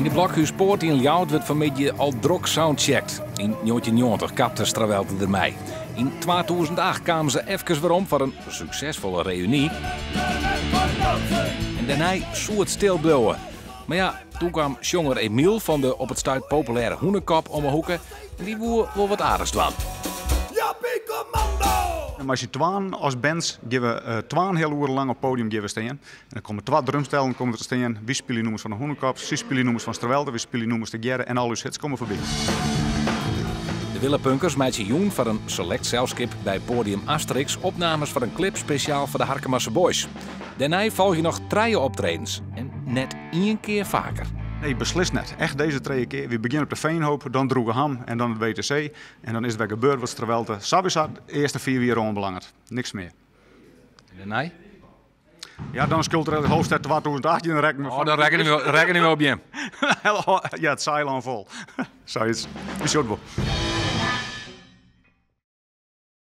de Blokhuispoort in Ljouwt werd vanmiddag al drok soundcheckt. In 1990 kapte Strawelte ermee. In 2008 kwamen ze even weer om voor een succesvolle reunie. En daarna zou het stil blijven. Maar ja, toen kwam jonger Emiel van de op het stuit populaire Hoenekop om de hoeken. En die woer wel wat aardigs van. Maar als je twaalf als bands geven 12 heel uur lang op het podium staan. En dan komen 2 drumstellen te staan. Wie spelen nummers van de Hoenekop, wie spelen nummers van Strawelte, wie spelen nummers te Gerre en al uw hits komen voorbij. De Willepunkers maakten joen voor een select zelfskip bij podium Asterix opnames voor een clip speciaal voor de Harkemasse Boys. Daarna volg je nog 3 optredens en net 1 keer vaker. Nee, beslist net. Echt deze 3 keer. We beginnen op de Veenhoop, dan Droegeham en dan het WTC. En dan is het weer gebeurd wat Strawelte. Sowieso de eerste 4 jaar onbelangrijk. Niks meer. En daarna? Ja, dan is culturele hoofdstad 2018. Dan rekken we Oh, dan rekken we op je. Ja, het zeilen vol. Zoiets. We zullen wel.